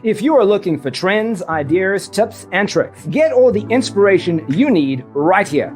If you are looking for trends, ideas, tips, and tricks, get all the inspiration you need right here.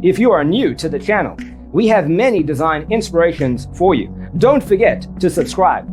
If you are new to the channel, we have many design inspirations for you. Don't forget to subscribe.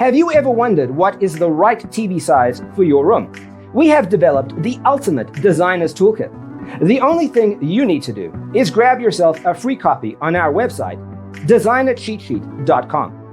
Have you ever wondered what is the right TV size for your room? We have developed the ultimate designer's toolkit. The only thing you need to do is grab yourself a free copy on our website, designercheatsheet.com.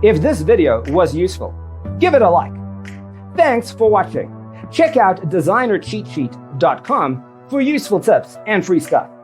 If this video was useful, give it a like. Thanks for watching. Check out designercheatsheet.com for useful tips and free stuff.